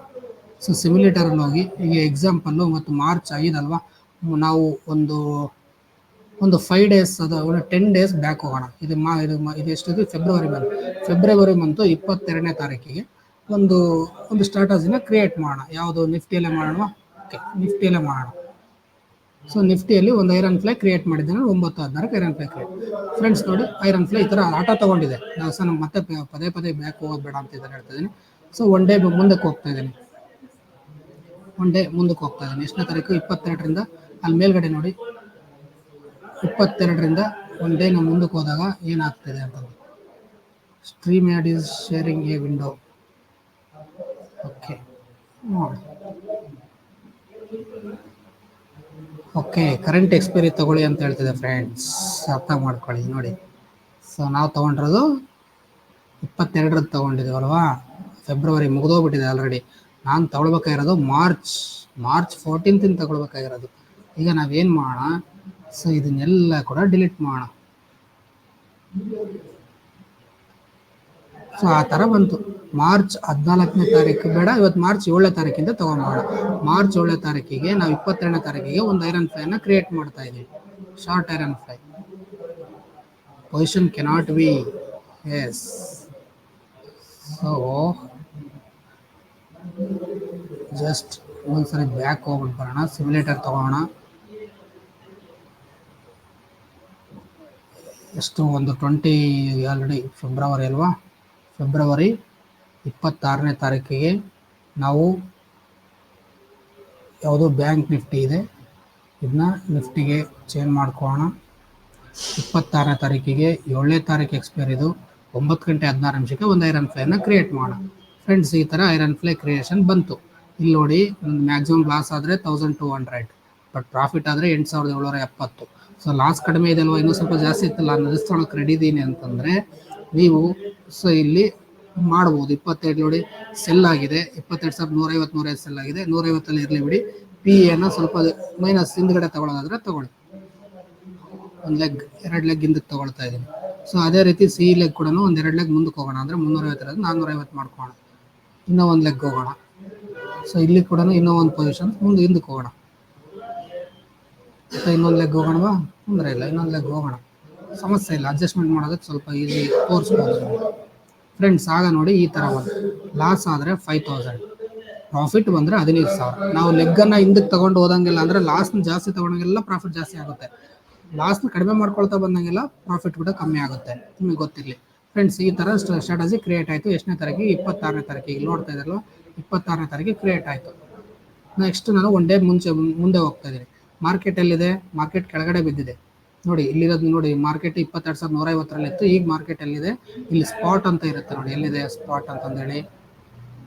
ಸೊ ಸಿಮ್ಯುಲೇಟರಲ್ಲಿ ಹೋಗಿ, ಈಗ ಎಕ್ಸಾಂಪಲ್ಲು ಮತ್ತು March 5 ಅಲ್ವಾ, ನಾವು ಒಂದು 5 ಡೇಸ್, ಅದು ಒಂದು 10 ಡೇಸ್ ಬ್ಯಾಕ್ ಹೋಗೋಣ. ಇದು ಎಷ್ಟಿದೆ, ಫೆಬ್ರವರಿ ಮಂತು 22ನೇ ತಾರೀಕಿಗೆ ಒಂದು ಸ್ಟ್ರಾಟಜಿನ ಕ್ರಿಯೇಟ್ ಮಾಡೋಣ. ಯಾವುದು, ನಿಫ್ಟಿಯಲ್ಲೇ ಮಾಡೋಣ. ಓಕೆ, ನಿಫ್ಟಿಯಲ್ಲೇ ಮಾಡೋಣ. ಸೊ ನಿಫ್ಟಿಯಲ್ಲಿ ಒಂದು ಐರನ್ ಫ್ಲೈ ಕ್ರಿಯೇಟ್ ಮಾಡಿದ್ದೇನೆ, 9/16 ಐರನ್ ಫ್ಲೈ ಕ್ರಿಯೇಟ್. ಫ್ರೆಂಡ್ಸ್ ನೋಡಿ, ಐರನ್ ಫ್ಲೈ ಈ ಥರ ಆಟ ತೊಗೊಂಡಿದೆ. ನಾವು ಸಹ ಮತ್ತೆ ಪದೇ ಪದೇ ಹೋಗೋದು ಬೇಡ ಅಂತ ಹೇಳ್ತಾ ಇದ್ದೀನಿ. ಸೊ ಒನ್ ಡೇ ಮುಂದಕ್ಕೆ ಹೋಗ್ತಾ ಇದ್ದೀನಿ, ಎಷ್ಟನೇ ತಾರೀಕು, 22ರಿಂದ ಅಲ್ಲಿ ಮೇಲ್ಗಡೆ ನೋಡಿ, 22ರಿಂದ ಒನ್ ಡೇ ನಾವು ಮುಂದಕ್ಕೆ ಹೋದಾಗ ಏನಾಗ್ತಿದೆ ಅಂತಂದು. StreamYard is sharing a window. Okay ನೋಡಿ, ಓಕೆ ಕರೆಂಟ್ ಎಕ್ಸ್ಪೈರಿ ತೊಗೊಳ್ಳಿ ಅಂತ ಹೇಳ್ತಿದೆ ಫ್ರೆಂಡ್ಸ್, ಅರ್ಥ ಮಾಡ್ಕೊಳ್ಳಿ ನೋಡಿ. ಸೊ ನಾವು ತೊಗೊಂಡಿರೋದು 22 ತೊಗೊಂಡಿದ್ದೀವಲ್ವಾ, ಫೆಬ್ರವರಿ ಮುಗಿದೋಗ್ಬಿಟ್ಟಿದೆ ಆಲ್ರೆಡಿ. ನಾನು ತೊಗೊಳ್ಬೇಕಾಗಿರೋದು ಮಾರ್ಚ್ 14 ತೊಗೊಳ್ಬೇಕಾಗಿರೋದು. ಈಗ ನಾವೇನು ಮಾಡೋಣ, ಸೊ ಇದನ್ನೆಲ್ಲ ಕೂಡ ಡಿಲೀಟ್ ಮಾಡೋಣ. ಸೊ ಆ ಥರ ಬಂತು. ಮಾರ್ಚ್ 14ನೇ ತಾರೀಕು ಬೇಡ, ಇವತ್ತು ಮಾರ್ಚ್ 7ನೇ ತಾರೀಕಿಂದ ತೊಗೊಂಬೋಣ. ಮಾರ್ಚ್ 7ನೇ ತಾರೀಕಿಗೆ ನಾವು 22ನೇ ತಾರೀಕಿಗೆ ಒಂದು ಐರನ್ ಫ್ಲೈನ ಕ್ರಿಯೇಟ್ ಮಾಡ್ತಾ ಇದ್ದೀವಿ, short iron fly. Position cannot be, yes. So just ಒಂದ್ಸರಿ ಬ್ಯಾಕ್ ಹೋಗ್ಬಿಟ್ಟು ಬರೋಣ, ಸಿಮ್ಯುಲೇಟರ್ ತಗೋಣ. ಎಷ್ಟು, ಒಂದು 20 ಆಲ್ರೆಡಿ ಫೆಬ್ರವರಿ ಅಲ್ವಾ, ಫೆಬ್ರವರಿ 26ನೇ ತಾರೀಕಿಗೆ ನಾವು ಯಾವುದೋ ಬ್ಯಾಂಕ್ ನಿಫ್ಟಿ ಇದೆ, ಇದನ್ನ ನಿಫ್ಟಿಗೆ ಚೇಂಜ್ ಮಾಡ್ಕೊಳ್ಳೋಣ. 26ನೇ ತಾರೀಕಿಗೆ 7ನೇ ತಾರೀಕು ಎಕ್ಸ್ಪೈರ್, ಇದು 9:16 ಒಂದು ಐರನ್ ಫ್ಲೈನ ಕ್ರಿಯೇಟ್ ಮಾಡೋಣ. ಫ್ರೆಂಡ್ಸ್ ಈ ಥರ ಐರನ್ ಫ್ಲೈ ಕ್ರಿಯೇಷನ್ ಬಂತು. ಇಲ್ಲಿ ನೋಡಿ, ಮ್ಯಾಕ್ಸಿಮಮ್ ಲಾಸ್ ಆದರೆ 1200, ಬಟ್ ಪ್ರಾಫಿಟ್ ಆದರೆ 8770. ಸೊ ಲಾಸ್ ಕಡಿಮೆ ಇದೆ ಅಲ್ವಾ, ಇನ್ನೂ ಸ್ವಲ್ಪ ಜಾಸ್ತಿ ಇತ್ತಲ್ಲ, ನಡೆಸ್ಕೊಳಕ್ಕೆ ರೆಡಿ ಇದ್ದೀನಿ ಅಂತಂದರೆ ನೀವು ಸೊ ಇಲ್ಲಿ ಮಾಡ್ಬೋದು. 27 ನೋಡಿ ಸೆಲ್ ಆಗಿದೆ, 22,150 ಸೆಲ್ ಆಗಿದೆ, 150 ಇರಲಿ ಬಿಡಿ. PE ಸ್ವಲ್ಪ ಮೈನಸ್ ಹಿಂದ್ಗಡೆ ತಗೊಳ್ಳೋದಾದ್ರೆ ತಗೊಳ್ಳಿ. ಒಂದು ಲೆಗ್ 2 ಲೆಗ್ ಹಿಂದಕ್ಕೆ ತಗೊಳ್ತಾ ಇದ್ದೀನಿ. ಸೊ ಅದೇ ರೀತಿ CE ಲೆಗ್ ಕೂಡ ಒಂದು 2 ಲೆಗ್ ಮುಂದಕ್ಕೆ ಹೋಗೋಣ, ಅಂದರೆ 350 450 ಮಾಡ್ಕೋಣ. ಇನ್ನೂ ಒಂದು ಲೆಗ್ ಹೋಗೋಣ. ಸೊ ಇಲ್ಲಿ ಕೂಡ ಇನ್ನೂ ಒಂದು ಪೊಸಿಷನ್ ಹಿಂದಕ್ಕೆ ಹೋಗೋಣ. ಇನ್ನೊಂದು ಲೆಗ್ ಹೋಗೋಣವಾ, ತೊಂದರೆ ಇಲ್ಲ, ಇನ್ನೊಂದು ಲೆಗ್ ಹೋಗೋಣ, ಸಮಸ್ಯೆ ಇಲ್ಲ. ಅಡ್ಜಸ್ಟ್ಮೆಂಟ್ ಮಾಡೋದಕ್ಕೆ ಸ್ವಲ್ಪ ಈಸಿ ತೋರಿಸ್ಬೋದು ಫ್ರೆಂಡ್ಸ್. ಆಗ ನೋಡಿ ಈ ಥರ ಒಂದು ಲಾಸ್ ಆದರೆ 5000, ಪ್ರಾಫಿಟ್ ಬಂದರೆ 15,000. ನಾವು ಲೆಗ್ಗನ್ನು ಹಿಂದಕ್ಕೆ ತೊಗೊಂಡು ಹೋದಂಗೆಲ್ಲ, ಅಂದರೆ ಲಾಸ್ನ ಜಾಸ್ತಿ ತೊಗೊಂಡಂಗೆಲ್ಲ ಪ್ರಾಫಿಟ್ ಜಾಸ್ತಿ ಆಗುತ್ತೆ, ಲಾಸ್ನ ಕಡಿಮೆ ಮಾಡ್ಕೊಳ್ತಾ ಬಂದಂಗೆಲ್ಲ ಪ್ರಾಫಿಟ್ ಕೂಡ ಕಮ್ಮಿ ಆಗುತ್ತೆ, ನಿಮಗೆ ಗೊತ್ತಿರಲಿ ಫ್ರೆಂಡ್ಸ್. ಈ ಥರ ಸ್ಟ್ರಾಟಜಿ ಕ್ರಿಯೇಟ್ ಆಯಿತು. ಎಷ್ಟನೇ ತಾರೀಕಿಗೆ, 26ನೇ ತಾರೀಕಿಗೆ. ನೋಡ್ತಾ ಇದ್ದಾರಲ್ವ, 26ನೇ ತಾರೀಕಿಗೆ ಕ್ರಿಯೇಟ್ ಆಯಿತು. ನೆಕ್ಸ್ಟ್ ನಾನು ಒನ್ ಡೇ ಮುಂದೆ ಹೋಗ್ತಾ ಇದ್ದೀನಿ. ಮಾರ್ಕೆಟ್ ಎಲ್ಲಿದೆ? ಮಾರ್ಕೆಟ್ ಕೆಳಗಡೆ ಬಿದ್ದಿದೆ ನೋಡಿ. ಇಲ್ಲಿರೋದು ನೋಡಿ, ಮಾರ್ಕೆಟ್ 22,150 ಇತ್ತು. ಈಗ ಮಾರ್ಕೆಟ್ ಎಲ್ಲಿದೆ? ಇಲ್ಲಿ ಸ್ಪಾಟ್ ಅಂತ ಇರುತ್ತೆ ನೋಡಿ. ಎಲ್ಲಿದೆ ಸ್ಪಾಟ್ ಅಂತಂದೇಳಿ?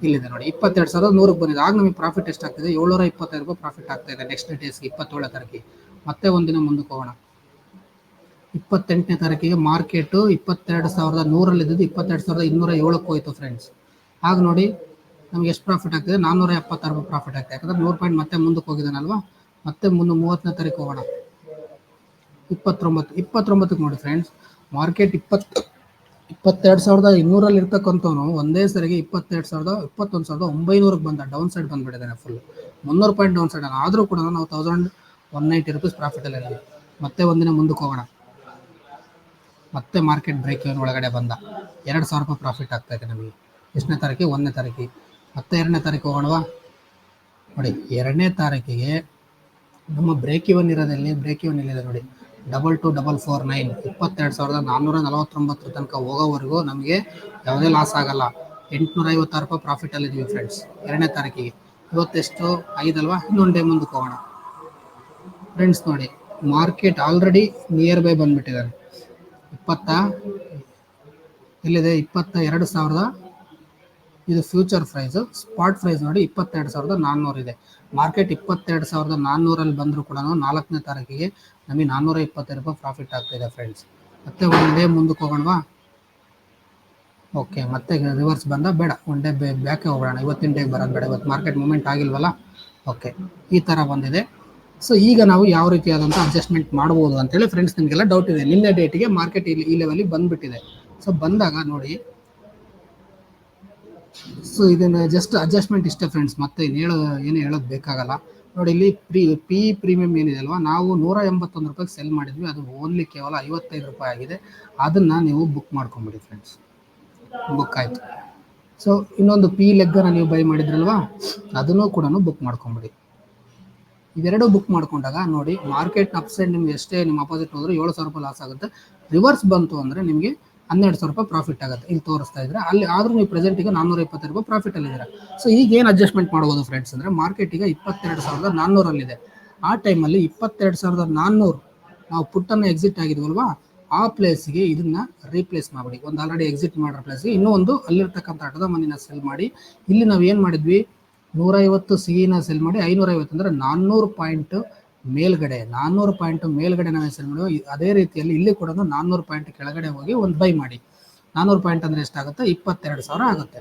ಇಲ್ಲಿದೆ ನೋಡಿ, 22,100 ಬಂದಿದೆ. ಆಗ ನಮಗೆ ಪ್ರಾಫಿಟ್ ಎಷ್ಟಾಗ್ತಿದೆ? 725 ರೂಪಾಯಿ ಪ್ರಾಫಿಟ್ ಆಗ್ತಾ ಇದೆ ನೆಕ್ಸ್ಟ್ ಡೇಸ್ಗೆ, 27ನೇ ತಾರೀಕಿಗೆ. ಮತ್ತೆ ಒಂದಿನ ಮುಂದಕ್ಕೆ ಹೋಗೋಣ. 28ನೇ ತಾರೀಕಿಗೆ ಮಾರ್ಕೆಟು 22,100 ಇದ್ದಿದ್ದು 22,207ಕ್ಕೆ ಹೋಯ್ತು ಫ್ರೆಂಡ್ಸ್. ಆಗ ನೋಡಿ ನಮ್ಗೆ ಎಷ್ಟು ಪ್ರಾಫಿಟ್ ಆಗ್ತಿದೆ? 476 ರೂಪಾಯಿ ಪ್ರಾಫಿಟ್ ಆಗ್ತದೆ. ಯಾಕಂದ್ರೆ 100 ಪಾಯಿಂಟ್ ಮತ್ತೆ ಮುಂದಕ್ಕೆ ಹೋಗಿದ್ದಾನಲ್ವಾ. ಮತ್ತೆ 30ನೇ ತಾರೀಕು ಹೋಗೋಣ. 29ಕ್ಕೆ ನೋಡಿ ಫ್ರೆಂಡ್ಸ್, ಮಾರ್ಕೆಟ್ 22,200 ಇರ್ತಕ್ಕಂಥವನು ಒಂದೇ ಸರಿಗೆ 21,900 ಬಂದ. ಡೌನ್ ಸೈಡ್ ಬಂದ್ಬಿಟ್ಟಿದ್ದಾನೆ ಫುಲ್. 300 point down side. ಆದರೂ ಕೂಡ ನಾವು 1,190 ರೂಪೀಸ್ ಪ್ರಾಫಿಟಲ್ಲಿ ಇದ್ದೀವಿ. ಮತ್ತೆ ಒಂದಿನ ಮುಂದಕ್ಕೆ ಹೋಗೋಣ. ಮತ್ತೆ ಮಾರ್ಕೆಟ್ ಬ್ರೇಕ್ ಇವನ್ ಒಳಗಡೆ ಬಂದ. 2,000 ರೂಪಾಯಿ ಪ್ರಾಫಿಟ್ ಆಗ್ತಾ ಇದೆ ನಮಗೆ. ಎಷ್ಟನೇ ತಾರೀಕಿಗೆ? 1ನೇ ತಾರೀಕಿಗೆ. ಮತ್ತೆ 2ನೇ ತಾರೀಕು ಹೋಗೋಣವಾ. ನೋಡಿ 2ನೇ ತಾರೀಕಿಗೆ ನಮ್ಮ ಬ್ರೇಕ್ ಇವನ್ ಇರೋದಲ್ಲಿ, ಬ್ರೇಕ್ ಇವನ್ ಇಲ್ಲಿದೆ ನೋಡಿ, 22,449. 22,449 ತನಕ ಹೋಗೋವರೆಗೂ ನಮಗೆ ಯಾವುದೇ ಲಾಸ್ ಆಗಲ್ಲ. 856 ರೂಪಾಯಿ ಪ್ರಾಫಿಟಲ್ಲಿ ಇದ್ದೀವಿ ಫ್ರೆಂಡ್ಸ್ 2ನೇ ತಾರೀಕಿಗೆ. ಇವತ್ತೆಷ್ಟು? 5 ಅಲ್ವಾ? ಇನ್ನೊಂದು ಡೇ ಮುಂದಕ್ಕೆ ಹೋಗೋಣ ಫ್ರೆಂಡ್ಸ್. ನೋಡಿ ಮಾರ್ಕೆಟ್ ಆಲ್ರೆಡಿ ನಿಯರ್ ಬೈ ಬಂದ್ಬಿಟ್ಟಿದ್ದಾರೆ. ಎಲ್ಲಿದೆ? 22,000. ಇದು ಫ್ಯೂಚರ್ ಪ್ರೈಸು. ಸ್ಪಾಟ್ ಪ್ರೈಸ್ ನೋಡಿ 22,400 ಇದೆ. ಮಾರ್ಕೆಟ್ 22,400 ಬಂದರೂ ಕೂಡ 4ನೇ ತಾರೀಕಿಗೆ ನಮಗೆ 425 ರೂಪಾಯಿ ಪ್ರಾಫಿಟ್ ಆಗ್ತಾಯಿದೆ ಫ್ರೆಂಡ್ಸ್. ಮತ್ತೆ ಒನ್ ಡೇ ಮುಂದಕ್ಕೆ ಹೋಗೋಣವಾ. ಓಕೆ, ಮತ್ತೆ ರಿವರ್ಸ್ ಬಂದ. ಬೇಡ, ಒನ್ ಡೇ ಬ್ಯಾಕೆ ಹೋಗೋಣ. ಇವತ್ತಿನ ಡೇಗೆ ಬರೋದು ಬೇಡ, ಇವತ್ತು ಮಾರ್ಕೆಟ್ ಮೂಮೆಂಟ್ ಆಗಿಲ್ವಲ್ಲ. ಓಕೆ, ಈ ಥರ ಬಂದಿದೆ. ಸೊ ಈಗ ನಾವು ಯಾವ ರೀತಿಯಾದಂಥ ಅಡ್ಜಸ್ಟ್ಮೆಂಟ್ ಮಾಡ್ಬೋದು ಅಂತೇಳಿ ಫ್ರೆಂಡ್ಸ್ ನಿಮಗೆಲ್ಲ ಡೌಟ್ ಇದೆ. ನಿನ್ನೆ ಡೇಟಿಗೆ ಮಾರ್ಕೆಟ್ ಈ ಲೆವೆಲಿಗೆ ಬಂದುಬಿಟ್ಟಿದೆ. ಸೊ ಬಂದಾಗ ನೋಡಿ, ಸೊ ಇದನ್ನು ಜಸ್ಟ್ ಅಡ್ಜಸ್ಟ್ಮೆಂಟ್ ಇಷ್ಟೇ ಫ್ರೆಂಡ್ಸ್. ಮತ್ತೆ ಏನು ಹೇಳೋದು ಬೇಕಾಗಲ್ಲ ನೋಡಿ. ಇಲ್ಲಿ ಪ್ರೀಮಿಯಂ ಏನಿದೆ ಅಲ್ವಾ, ನಾವು 181 ರೂಪಾಯಿಗೆ ಸೆಲ್ ಮಾಡಿದ್ವಿ. ಅದು ಓನ್ಲಿ ಕೇವಲ 55 ರೂಪಾಯಿ ಆಗಿದೆ. ಅದನ್ನು ನೀವು ಬುಕ್ ಮಾಡ್ಕೊಂಬಿಡಿ ಫ್ರೆಂಡ್ಸ್. ಬುಕ್ ಆಯಿತು. ಸೊ ಇನ್ನೊಂದು ಲೆಗ್ಗನ್ನು ನೀವು ಬೈ ಮಾಡಿದ್ರಲ್ವಾ, ಅದನ್ನು ಕೂಡ ಬುಕ್ ಮಾಡ್ಕೊಂಬಿಡಿ. ಇವೆರಡೂ ಬುಕ್ ಮಾಡ್ಕೊಂಡಾಗ ನೋಡಿ, ಮಾರ್ಕೆಟ್ ಅಪ್ ಸೈಡ್ ನಿಮ್ಗೆ ಎಷ್ಟೇ ನಿಮ್ಮ ಅಪೋಸಿಟ್ ಹೋದ್ರೆ 7,000 ರೂಪಾಯಿ ಲಾಸ್ ಆಗುತ್ತೆ. ರಿವರ್ಸ್ ಬಂತು ಅಂದರೆ ನಿಮಗೆ 12,000 ರೂಪಾಯಿ ಪ್ರಾಫಿಟ್ ಆಗುತ್ತೆ. ಇಲ್ಲಿ ತೋರಿಸ್ತಾ ಇದ್ರೆ ಅಲ್ಲಿ ಆದರೂ ನೀವು ಪ್ರೆಸೆಂಟಿಗೆ 425 ರೂಪಾಯಿ ಪ್ರಾಫಿಟಲ್ಲಿದ್ದೀರಾ. ಸೊ ಈಗ ಏನು ಅಡ್ಜಸ್ಟ್ಮೆಂಟ್ ಮಾಡ್ಬೋದು ಫ್ರೆಂಡ್ಸ್ ಅಂದರೆ, ಮಾರ್ಕೆಟಿಗೆ 22,400 ಆ ಟೈಮಲ್ಲಿ 22,400 ನಾವು ಪುಟ್ಟನ್ನು ಎಕ್ಸಿಟ್ ಆಗಿದ್ವಲ್ವಾ, ಆ ಪ್ಲೇಸ್ಗೆ ಇದನ್ನು ರೀಪ್ಲೇಸ್ ಮಾಡಿಬಿಡಿ. ಒಂದು ಆಲ್ರೆಡಿ ಎಕ್ಸಿಟ್ ಮಾಡಿರೋ ಪ್ಲೇಸ್ಗೆ ಇನ್ನೂ ಒಂದು ಅಲ್ಲಿರ್ತಕ್ಕಂಥ ಅಡ್ದ ಮನಿನ ಸೆಲ್ ಮಾಡಿ. ಇಲ್ಲಿ ನಾವು ಏನು ಮಾಡಿದ್ವಿ? 150 ಸಿಗಿನ ಸೆಲ್ ಮಾಡಿ 550 ಅಂದರೆ 400 ಪಾಯಿಂಟ್ ಮೇಲ್ಗಡೆ, 400 ಪಾಯಿಂಟ್ ಮೇಲ್ಗಡೆ ನಾವು ಸೆಲ್ ಮಾಡಿ. ಅದೇ ರೀತಿಯಲ್ಲಿ ಇಲ್ಲಿ ಕೂಡ 400 ಪಾಯಿಂಟ್ ಕೆಳಗಡೆ ಹೋಗಿ ಒಂದು ಬೈ ಮಾಡಿ. 400 ಪಾಯಿಂಟ್ ಅಂದರೆ ಎಷ್ಟಾಗುತ್ತೆ? 22,000 ಆಗುತ್ತೆ.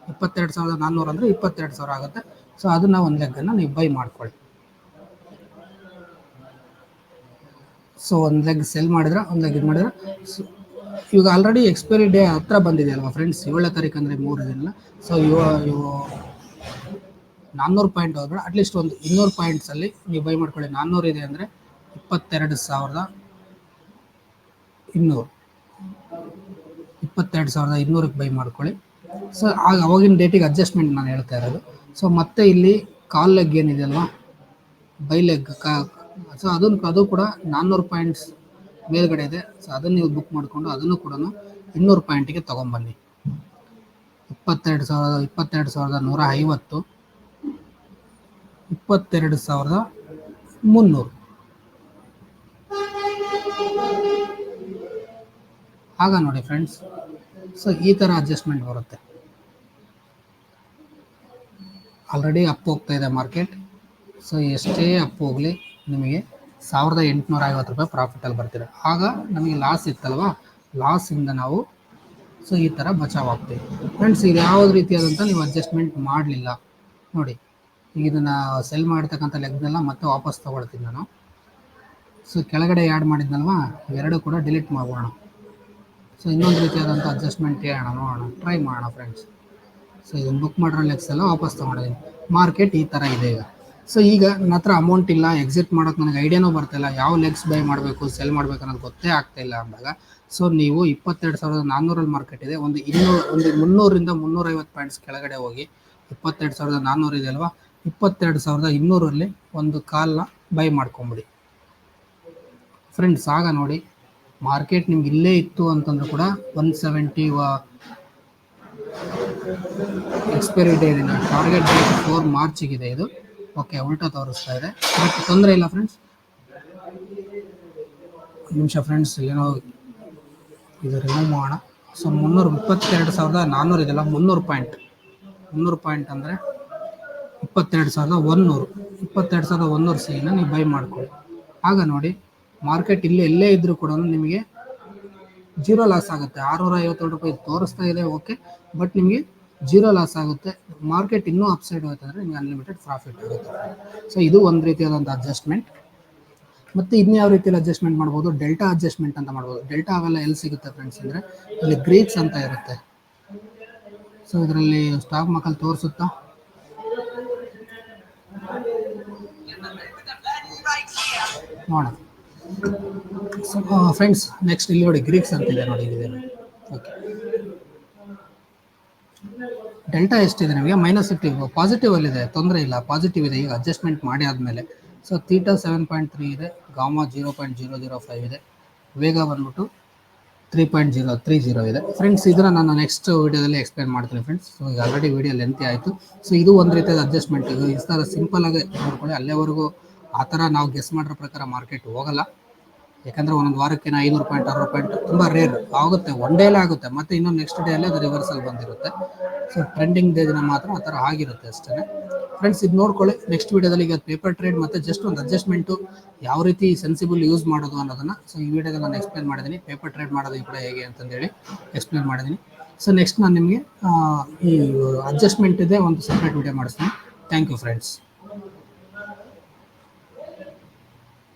22,400 ಅಂದರೆ 22,000 ಆಗುತ್ತೆ. ಸೊ ಅದನ್ನು ಒಂದು ಲೆಗ್ಗನ್ನು ನೀವು ಬೈ ಮಾಡ್ಕೊಳ್ಳಿ. ಸೊ ಒಂದು ಲೆಗ್ ಸೆಲ್ ಮಾಡಿದ್ರೆ, ಒಂದು ಲೆಗ್ ಇದು ಮಾಡಿದ್ರೆ. ಇವಾಗ ಆಲ್ರೆಡಿ ಎಕ್ಸ್ಪೈರಿ ಡೇ ಹತ್ರ ಬಂದಿದೆ ಅಲ್ವಾ ಫ್ರೆಂಡ್ಸ್, 7ನೇ ತಾರೀಕು ಅಂದರೆ 3 ದಿನ. ಸೊ ಇವು 400 ಪಾಯಿಂಟ್ ಹೋದ್ರೆ ಅಟ್ಲೀಸ್ಟ್ ಒಂದು 200 ಪಾಯಿಂಟ್ಸಲ್ಲಿ ನೀವು ಬೈ ಮಾಡ್ಕೊಳ್ಳಿ. 400 ಇದೆ ಅಂದರೆ 22,200, 22,200ಕ್ಕೆ ಬೈ ಮಾಡ್ಕೊಳ್ಳಿ. ಸೊ ಅವಾಗಿನ ಡೇಟಿಗೆ ಅಡ್ಜಸ್ಟ್ಮೆಂಟ್ ನಾನು ಹೇಳ್ತಾ ಇರೋದು. ಸೊ ಮತ್ತೆ ಇಲ್ಲಿ ಕಾಲ್ ಲೆಗ್ ಏನಿದೆ ಅಲ್ವಾ, ಬೈ ಲೆಗ್ ಸೊ ಅದು ಕೂಡ 400 ಪಾಯಿಂಟ್ಸ್ ಮೇಲ್ಗಡೆ ಇದೆ. ಸೊ ಅದನ್ನು ನೀವು ಬುಕ್ ಮಾಡಿಕೊಂಡು ಅದನ್ನು ಕೂಡ 200 ಪಾಯಿಂಟಿಗೆ ತೊಗೊಂಬನ್ನಿ. 22,150, 22,300 ಆಗ ನೋಡಿ ಫ್ರೆಂಡ್ಸ್. ಸೊ ಈ ಥರ ಅಡ್ಜಸ್ಟ್ಮೆಂಟ್ ಬರುತ್ತೆ. ಆಲ್ರೆಡಿ ಅಪ್ ಹೋಗ್ತಾ ಇದೆ ಮಾರ್ಕೆಟ್. ಸೊ ಎಷ್ಟೇ ಅಪ್ ಹೋಗಲಿ ನಿಮಗೆ 1,850 ರೂಪಾಯಿ ಪ್ರಾಫಿಟಲ್ಲಿ ಬರ್ತೀರ. ಆಗ ನಮಗೆ ಲಾಸ್ ಇತ್ತಲ್ವ, ಲಾಸಿಂದ ನಾವು ಸೊ ಈ ಥರ ಬಚಾವಾಗ್ತೀವಿ ಫ್ರೆಂಡ್ಸ್. ಇದು ಯಾವುದೇ ರೀತಿಯಾದಂಥ ನೀವು ಅಡ್ಜಸ್ಟ್ಮೆಂಟ್ ಮಾಡಲಿಲ್ಲ ನೋಡಿ. ಈಗ ಇದನ್ನು ಸೆಲ್ ಮಾಡಿರ್ತಕ್ಕಂಥ ಲೆಗ್ನೆಲ್ಲ ಮತ್ತೆ ವಾಪಸ್ ತೊಗೊಳ್ತೀನಿ ನಾನು. ಸೊ ಕೆಳಗಡೆ ಆ್ಯಡ್ ಮಾಡಿದ್ನಲ್ವ, ಎರಡು ಕೂಡ ಡಿಲೀಟ್ ಮಾಡೋಣ. ಸೊ ಇನ್ನೊಂದು ರೀತಿಯಾದಂಥ ಅಡ್ಜಸ್ಟ್ಮೆಂಟ್ ಹೇಳೋಣ, ನೋಡೋಣ, ಟ್ರೈ ಮಾಡೋಣ ಫ್ರೆಂಡ್ಸ್. ಸೊ ಇದನ್ನು ಬುಕ್ ಮಾಡಿರೋ ಲೆಗ್ಸ್ ಎಲ್ಲ ವಾಪಸ್ ತೊಗೊಂಡಿದ್ದೀನಿ. ಮಾರ್ಕೆಟ್ ಈ ಥರ ಇದೆ ಈಗ. ಸೊ ಈಗ ನನ್ನ ಹತ್ರ ಅಮೌಂಟ್ ಇಲ್ಲ, ಎಕ್ಸಿಟ್ ಮಾಡೋಕ್ಕೆ ನನಗೆ ಐಡಿಯಾನೂ ಬರ್ತಾಯಿಲ್ಲ, ಯಾವ ಲೆಗ್ಸ್ ಬೈ ಮಾಡಬೇಕು, ಸೆಲ್ ಮಾಡಬೇಕು ಅನ್ನೋದು ಗೊತ್ತೇ ಆಗ್ತಾಯಿಲ್ಲ ಅಂದಾಗ, ಸೊ ನೀವು 22,400 ಮಾರ್ಕೆಟ್ ಇದೆ, ಒಂದು 300ರಿಂದ 350 ಪಾಯಿಂಟ್ಸ್ ಕೆಳಗಡೆ ಹೋಗಿ 22,400 ಇದೆ ಅಲ್ವಾ, 22,200 ಒಂದು ಕಾಲ್ನ ಬೈ ಮಾಡ್ಕೊಂಬಿಡಿ ಫ್ರೆಂಡ್ಸ್. ಆಗ ನೋಡಿ ಮಾರ್ಕೆಟ್ ನಿಮ್ಗೆ ಇಲ್ಲೇ ಇತ್ತು ಅಂತಂದ್ರೂ ಕೂಡ 170 ಎಕ್ಸ್ಪೈರಿ ಡೇ ಇದೆ. ಟಾರ್ಗೆಟ್ ಡೇಟ್ 4 ಮಾರ್ಚಿಗಿದೆ ಇದು. ಓಕೆ, ಉಲ್ಟಾ ತೋರಿಸ್ತಾ ಇದೆ, ಬಟ್ ತೊಂದರೆ ಇಲ್ಲ ಫ್ರೆಂಡ್ಸ್. ನಿಮಿಷ ಫ್ರೆಂಡ್ಸ್, ಏನೋ ಇದು ರಿಮೂವ್ ಮಾಡೋಣ. ಸೊ 322,400 ಇದೆಲ್ಲ 300 ಪಾಯಿಂಟ್ ಅಂದರೆ 22,100. 22,100 ಸಿನ ನೀವು ಬೈ ಮಾಡ್ಕೊಳ್ಳಿ. ಆಗ ನೋಡಿ, ಮಾರ್ಕೆಟ್ ಇಲ್ಲಿ ಎಲ್ಲೇ ಇದ್ದರೂ ಕೂಡ ನಿಮಗೆ ಜೀರೋ ಲಾಸ್ ಆಗುತ್ತೆ. 657 ರೂಪಾಯಿ ತೋರಿಸ್ತಾ ಇದೆ, ಓಕೆ, ಬಟ್ ನಿಮಗೆ ಜೀರೋ ಲಾಸ್ ಆಗುತ್ತೆ. ಮಾರ್ಕೆಟ್ ಇನ್ನೂ ಅಪ್ಸೈಡ್ ಹೋಯ್ತು ಅಂದರೆ ನಿಮಗೆ ಅನ್ಲಿಮಿಟೆಡ್ ಪ್ರಾಫಿಟ್ ಆಗುತ್ತೆ. ಸೊ ಇದು ಒಂದು ರೀತಿಯಾದಂಥ ಅಡ್ಜಸ್ಟ್ಮೆಂಟ್. ಮತ್ತು ಇನ್ನು ಯಾವ ರೀತಿಯಲ್ಲಿ ಅಡ್ಜಸ್ಟ್ಮೆಂಟ್ ಮಾಡ್ಬೋದು, ಡೆಲ್ಟಾ ಅಡ್ಜಸ್ಟ್ಮೆಂಟ್ ಅಂತ ಮಾಡ್ಬೋದು. ಡೆಲ್ಟಾ ಅವೆಲ್ಲ ಎಲ್ಲಿ ಸಿಗುತ್ತೆ ಫ್ರೆಂಡ್ಸ್ ಅಂದರೆ ಇಲ್ಲಿ ಗ್ರೀಕ್ಸ್ ಅಂತ ಇರುತ್ತೆ. ಸೊ ಇದರಲ್ಲಿ ಸ್ಟಾಕ್ ಮಾರ್ಕೆಟ್ ತೋರಿಸುತ್ತಾ, ನೋಡೋಣ. ಸೊ ಫ್ರೆಂಡ್ಸ್, ನೆಕ್ಸ್ಟ್ ಇಲ್ಲಿ ನೋಡಿ, ಗ್ರೀಕ್ಸ್ ಅಂತ ಇದೆ ನೋಡಿ, ಇಲ್ಲಿದೆ. ಓಕೆ, ಡೆಲ್ಟಾ ಎಷ್ಟಿದೆ ನಿಮಗೆ? -50. ಪಾಸಿಟಿವ್ ಅಲ್ಲಿದೆ, ತೊಂದರೆ ಇಲ್ಲ, ಪಾಸಿಟಿವ್ ಇದೆ. ಈಗ ಅಡ್ಜಸ್ಟ್ಮೆಂಟ್ ಮಾಡಿ ಆದಮೇಲೆ ಸೊ ಥೀಟಾ 7.3 ಇದೆ, ಗಾಮಾ 0.005 ಇದೆ, ವೇಗ ಬಂದ್ಬಿಟ್ಟು 3.030 ಇದೆ. ಫ್ರೆಂಡ್ಸ್, ಇದನ್ನು ನಾನು ನೆಕ್ಸ್ಟ್ ವೀಡಿಯೋದಲ್ಲಿ ಎಕ್ಸ್ಪ್ಲೇನ್ ಮಾಡ್ತೀನಿ ಫ್ರೆಂಡ್ಸ್. ಸೊ ಈಗ ಆಲ್ರೆಡಿ ವೀಡಿಯೋ ಲೆಂತಿ ಆಯಿತು. ಸೊ ಇದು ಒಂದು ರೀತಿಯಾದ ಅಡ್ಜಸ್ಟ್ಮೆಂಟ್. ಇದು ಈ ಥರ ಸಿಂಪಲಾಗಿ ನೋಡ್ಕೊಳ್ಳಿ. ಅಲ್ಲೇವರೆಗೂ ಆ ಥರ ನಾವು ಗೆಸ್ ಮಾಡಿರೋ ಪ್ರಕಾರ ಮಾರ್ಕೆಟ್ ಹೋಗಲ್ಲ. ಯಾಕಂದರೆ ಒಂದೊಂದು ವಾರಕ್ಕೆ 500 ಪಾಯಿಂಟ್ 600 ಪಾಯಿಂಟ್ ತುಂಬ ರೇರ್ ಆಗುತ್ತೆ, ಒನ್ ಡೇಲೇ ಆಗುತ್ತೆ, ಮತ್ತು ಇನ್ನೊಂದು ನೆಕ್ಸ್ಟ್ ಡೇಲ್ಲೇ ಅದು ರಿವರ್ಸಲ್ ಬಂದಿರುತ್ತೆ. ಸೊ ಟ್ರೆಂಡಿಂಗ್ ಡೇ ದಿನ ಮಾತ್ರ ಆ ಥರ ಆಗಿರುತ್ತೆ ಅಷ್ಟೇ ಫ್ರೆಂಡ್ಸ್. ಇದು ನೋಡ್ಕೊಳ್ಳಿ. ನೆಕ್ಸ್ಟ್ ವೀಡಿಯೋದಲ್ಲಿ ಈಗ ಪೇಪರ್ ಟ್ರೇಡ್ ಮತ್ತು ಜಸ್ಟ್ ಒಂದು ಅಡ್ಜಸ್ಟ್ಮೆಂಟು ಯಾವ ರೀತಿ ಸೆನ್ಸಿಬಲ್ ಯೂಸ್ ಮಾಡೋದು ಅನ್ನೋದನ್ನು ಸೊ ಈ ವಿಡಿಯೋದಲ್ಲಿ ನಾನು ಎಕ್ಸ್ಪ್ಲೇನ್ ಮಾಡಿದ್ದೀನಿ. ಪೇಪರ್ ಟ್ರೇಡ್ ಮಾಡೋದು ಕೂಡ ಹೇಗೆ ಅಂತಂದೇಳಿ ಎಕ್ಸ್ಪ್ಲೇನ್ ಮಾಡಿದ್ದೀನಿ. ಸೊ ನೆಕ್ಸ್ಟ್ ನಾನು ನಿಮಗೆ ಈ ಅಡ್ಜಸ್ಟ್ಮೆಂಟ್ ಇದೆ ಒಂದು ಸಪ್ರೇಟ್ ವೀಡಿಯೋ ಮಾಡಿಸ್ತೀನಿ. Thank you friends.